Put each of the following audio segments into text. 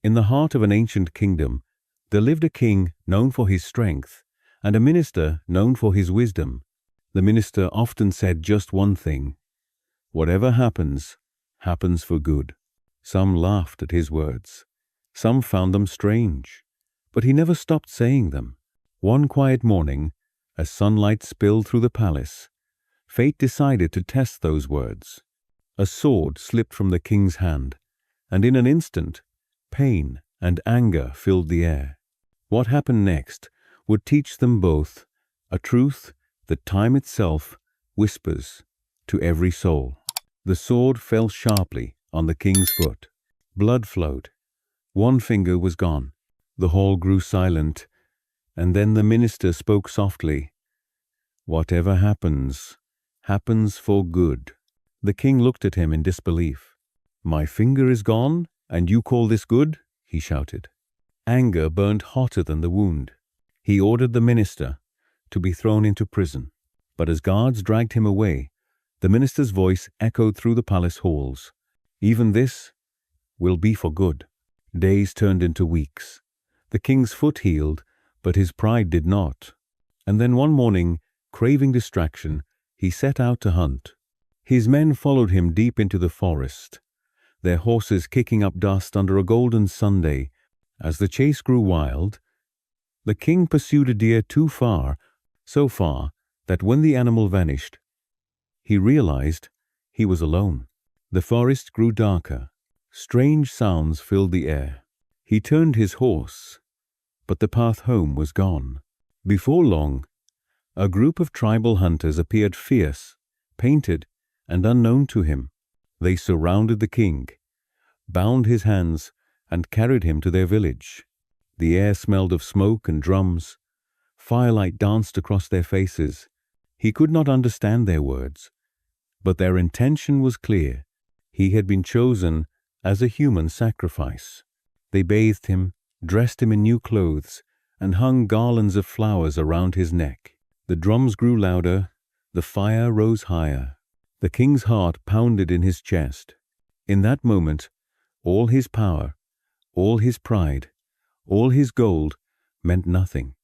In the heart of an ancient kingdom, there lived a king known for his strength and a minister known for his wisdom. The minister often said just one thing: "Whatever happens, happens for good." Some laughed at his words. Some found them strange. But he never stopped saying them. One quiet morning, as sunlight spilled through the palace, fate decided to test those words. A sword slipped from the king's hand, and in an instant, pain and anger filled the air. What happened next would teach them both a truth that time itself whispers to every soul. The sword fell sharply on the king's foot. Blood flowed. One finger was gone. The hall grew silent, and then the minister spoke softly. "Whatever happens, happens for good." The king looked at him in disbelief. "My finger is gone, and you call this good?" he shouted. Anger burned hotter than the wound. He ordered the minister to be thrown into prison. But as guards dragged him away, the minister's voice echoed through the palace halls. "Even this will be for good." Days turned into weeks. The king's foot healed, but his pride did not. And then one morning, craving distraction, he set out to hunt. His men followed him deep into the forest, their horses kicking up dust under a golden Sunday. As the chase grew wild, the king pursued a deer too far, so far that when the animal vanished, he realized he was alone. The forest grew darker. Strange sounds filled the air. He turned his horse, but the path home was gone. Before long, a group of tribal hunters appeared, fierce, painted, and unknown to him. They surrounded the king, bound his hands, and carried him to their village. The air smelled of smoke and drums. Firelight danced across their faces. He could not understand their words, but their intention was clear. He had been chosen as a human sacrifice. They bathed him, dressed him in new clothes, and hung garlands of flowers around his neck. The drums grew louder, the fire rose higher. The king's heart pounded in his chest. In that moment, all his power, all his pride, all his gold meant nothing.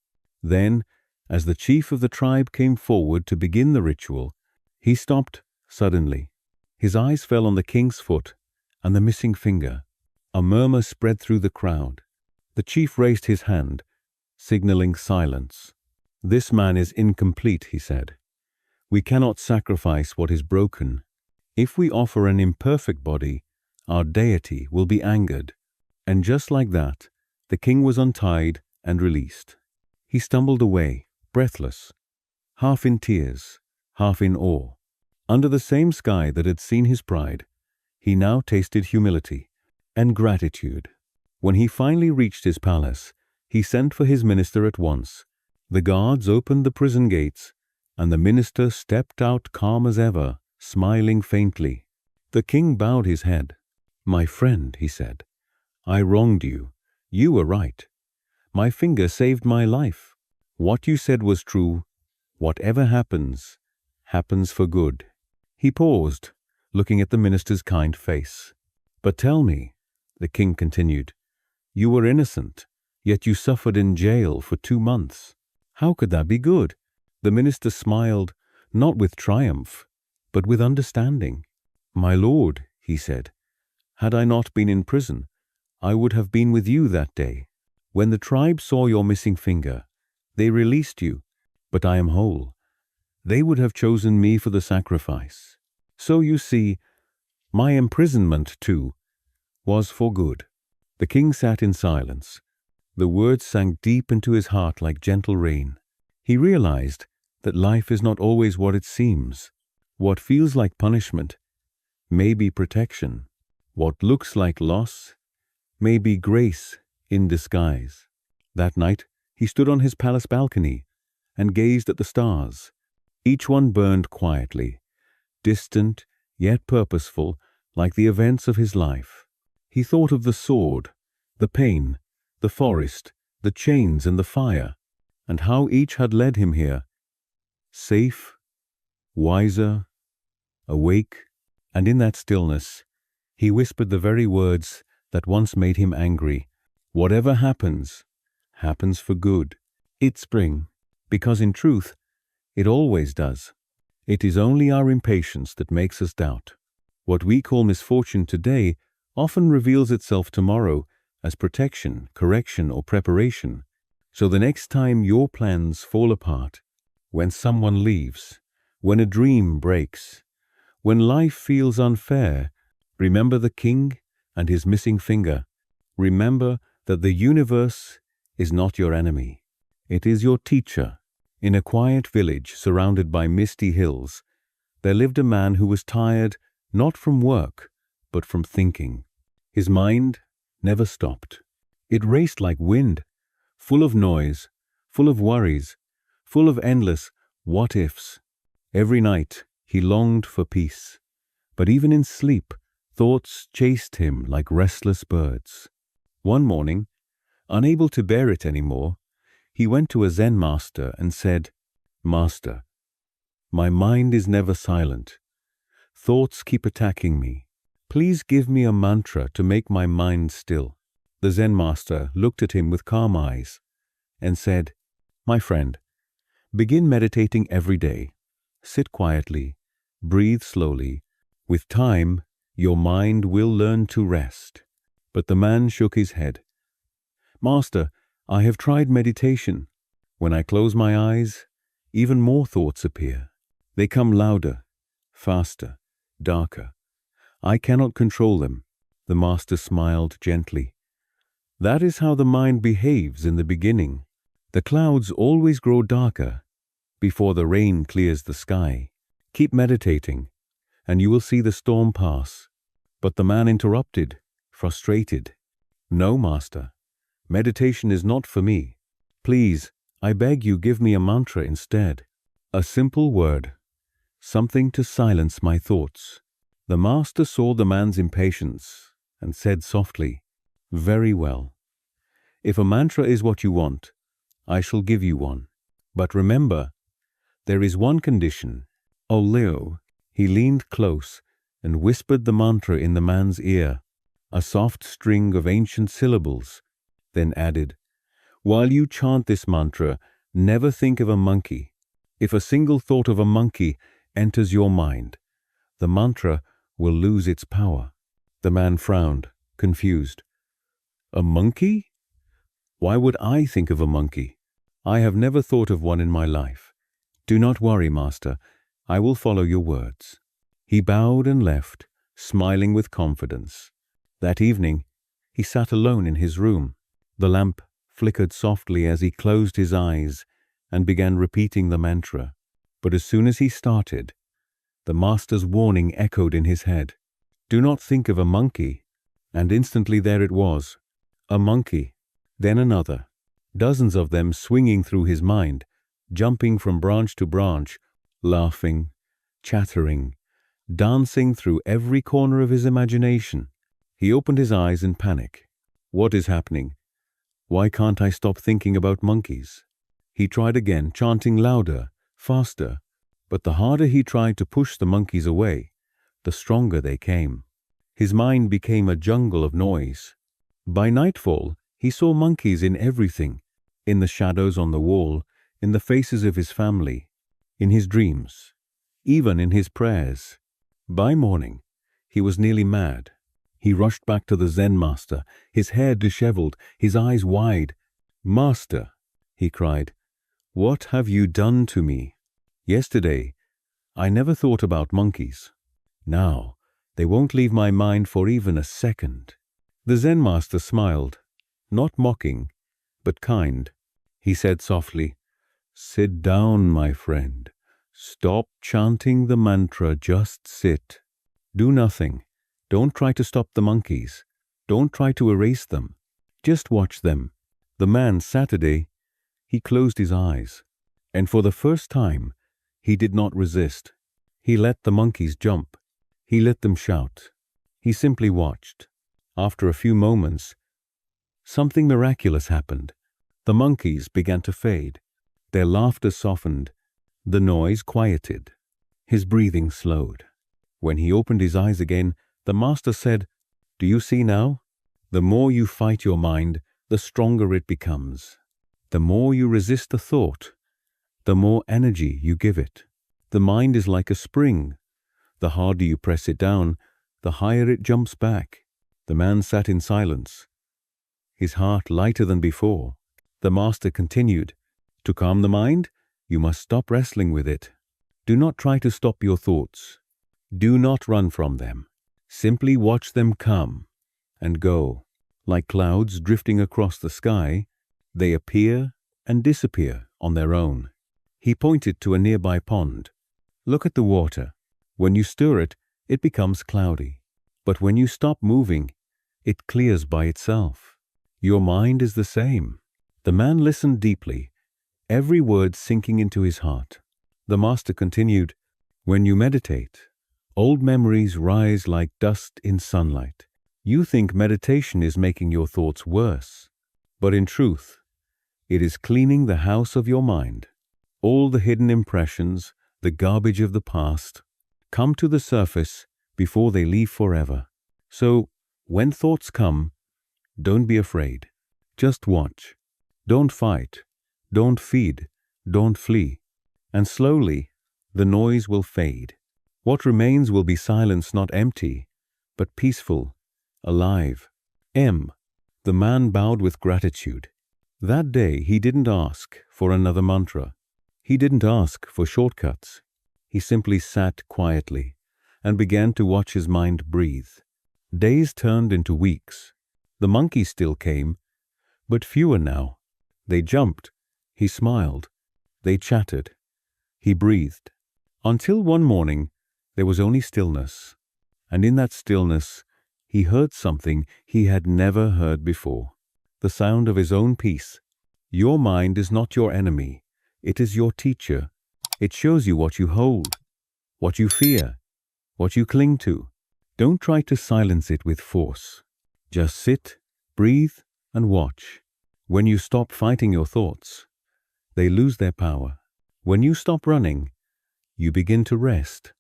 Then, as the chief of the tribe came forward to begin the ritual, he stopped suddenly. His eyes fell on the king's foot and the missing finger. A murmur spread through the crowd. The chief raised his hand, signaling silence. "This man is incomplete," he said. "We cannot sacrifice what is broken. If we offer an imperfect body, our deity will be angered." And just like that, the king was untied and released. He stumbled away, breathless, half in tears, half in awe. Under the same sky that had seen his pride, he now tasted humility and gratitude. When he finally reached his palace, he sent for his minister at once. The guards opened the prison gates, and the minister stepped out calm as ever, smiling faintly. The king bowed his head. "My friend," he said, "I wronged you. You were right. My finger saved my life. What you said was true. Whatever happens, happens for good." He paused, looking at the minister's kind face. "But tell me," the king continued, "you were innocent, yet you suffered in jail for 2 months. How could that be good?" The minister smiled, not with triumph, but with understanding. "My lord," he said, "had I not been in prison, I would have been with you that day. When the tribe saw your missing finger, they released you, but I am whole. They would have chosen me for the sacrifice. So you see, my imprisonment, too, was for good." The king sat in silence. The words sank deep into his heart like gentle rain. He realized that life is not always what it seems. What feels like punishment may be protection. What looks like loss may be grace in disguise. That night, he stood on his palace balcony and gazed at the stars. Each one burned quietly, distant yet purposeful, like the events of his life. He thought of the sword, the pain, the forest, the chains and the fire, and how each had led him here, safe, wiser, awake. And in that stillness, he whispered the very words that once made him angry Whatever happens, happens for good. It's spring, because in truth, it always does. It is only our impatience that makes us doubt. What we call misfortune today often reveals itself tomorrow as protection, correction, or preparation. So the next time your plans fall apart, when someone leaves, when a dream breaks, when life feels unfair, remember the king and his missing finger. Remember that the universe is not your enemy. It is your teacher. In a quiet village surrounded by misty hills, there lived a man who was tired not from work, but from thinking. His mind never stopped. It raced like wind, full of noise, full of worries, full of endless what-ifs. Every night he longed for peace, but even in sleep, thoughts chased him like restless birds. One morning, unable to bear it anymore, he went to a Zen master and said, "Master, my mind is never silent. Thoughts keep attacking me. Please give me a mantra to make my mind still." The Zen master looked at him with calm eyes and said, "My friend, begin meditating every day. Sit quietly, breathe slowly. With time, your mind will learn to rest." But the man shook his head. "Master, I have tried meditation. When I close my eyes, even more thoughts appear. They come louder, faster, darker. I cannot control them." The master smiled gently. "That is how the mind behaves in the beginning. The clouds always grow darker before the rain clears the sky. Keep meditating, and you will see the storm pass." But the man interrupted, frustrated. "No, master. Meditation is not for me. Please, I beg you, give me a mantra instead. A simple word, something to silence my thoughts." The master saw the man's impatience and said softly, "Very well. If a mantra is what you want, I shall give you one. But remember, there is one condition." "Oh, Leo." He leaned close and whispered the mantra in the man's ear, a soft string of ancient syllables, then added, "While you chant this mantra, never think of a monkey. If a single thought of a monkey enters your mind, the mantra will lose its power." The man frowned, confused. "A monkey? Why would I think of a monkey? I have never thought of one in my life." "Do not worry, master. I will follow your words." He bowed and left, smiling with confidence. That evening, he sat alone in his room. The lamp flickered softly as he closed his eyes and began repeating the mantra. But as soon as he started, the master's warning echoed in his head. "Do not think of a monkey." And instantly there it was, a monkey, then another, dozens of them swinging through his mind, jumping from branch to branch, laughing, chattering, dancing through every corner of his imagination. He opened his eyes in panic. What is happening? Why can't I stop thinking about monkeys? He tried again, chanting louder, faster, but the harder he tried to push the monkeys away, the stronger they came. His mind became a jungle of noise. By nightfall, he saw monkeys in everything, in the shadows on the wall, in the faces of his family, in his dreams, even in his prayers. By morning, he was nearly mad. He rushed back to the Zen master, his hair disheveled, his eyes wide. "Master," he cried, "what have you done to me? Yesterday, I never thought about monkeys. Now, they won't leave my mind for even a second." The Zen master smiled, not mocking, but kind. He said softly, "Sit down, my friend. Stop chanting the mantra, just sit. Do nothing. Don't try to stop the monkeys. Don't try to erase them. Just watch them." The man Saturday, he closed his eyes, and for the first time, he did not resist. He let the monkeys jump. He let them shout. He simply watched. After a few moments, something miraculous happened. The monkeys began to fade. Their laughter softened. The noise quieted. His breathing slowed. When he opened his eyes again, the master said, "Do you see now? The more you fight your mind, the stronger it becomes. The more you resist the thought, the more energy you give it. The mind is like a spring. The harder you press it down, the higher it jumps back. The man sat in silence, his heart lighter than before. The master continued, "To calm the mind, you must stop wrestling with it. Do not try to stop your thoughts. Do not run from them. Simply watch them come and go. Like clouds drifting across the sky, they appear and disappear on their own." He pointed to a nearby pond. "Look at the water. When you stir it, it becomes cloudy. But when you stop moving, it clears by itself. Your mind is the same." The man listened deeply, every word sinking into his heart. The master continued, "When you meditate, old memories rise like dust in sunlight. You think meditation is making your thoughts worse, but in truth, it is cleaning the house of your mind. All the hidden impressions, the garbage of the past, come to the surface before they leave forever. So, when thoughts come, don't be afraid. Just watch. Don't fight. Don't feed. Don't flee. And slowly, the noise will fade. What remains will be silence not empty, but peaceful, alive." The man bowed with gratitude. That day he didn't ask for another mantra. He didn't ask for shortcuts. He simply sat quietly and began to watch his mind breathe. Days turned into weeks. The monkeys still came, but fewer now. They jumped. He smiled. They chattered. He breathed. Until one morning, there was only stillness. And in that stillness, he heard something he had never heard before. The sound of his own peace. Your mind is not your enemy. It is your teacher. It shows you what you hold, what you fear, what you cling to. Don't try to silence it with force. Just sit, breathe, and watch. When you stop fighting your thoughts, they lose their power. When you stop running, you begin to rest.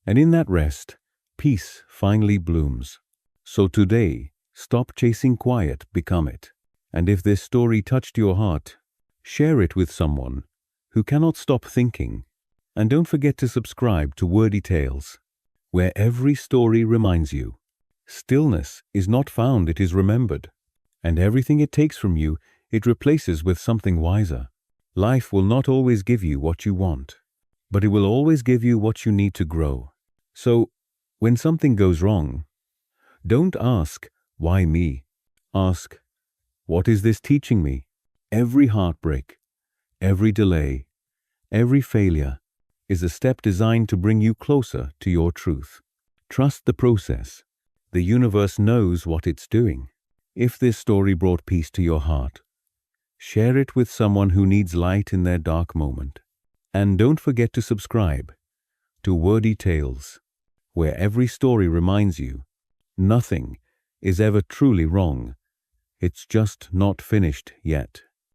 And in that rest, peace finally blooms. So today, stop chasing quiet, become it. And if this story touched your heart, share it with someone who cannot stop thinking. And don't forget to subscribe to Wordy Tales, where every story reminds you. Stillness is not found, it is remembered. And everything it takes from you, it replaces with something wiser. Life will not always give you what you want, but it will always give you what you need to grow. So, when something goes wrong, don't ask, "Why me?" Ask, "What is this teaching me?" Every heartbreak, every delay, every failure is a step designed to bring you closer to your truth. Trust the process. The universe knows what it's doing. If this story brought peace to your heart, share it with someone who needs light in their dark moment. And don't forget to subscribe to Wordy Tales, where every story reminds you nothing is ever truly wrong. It's just not finished yet.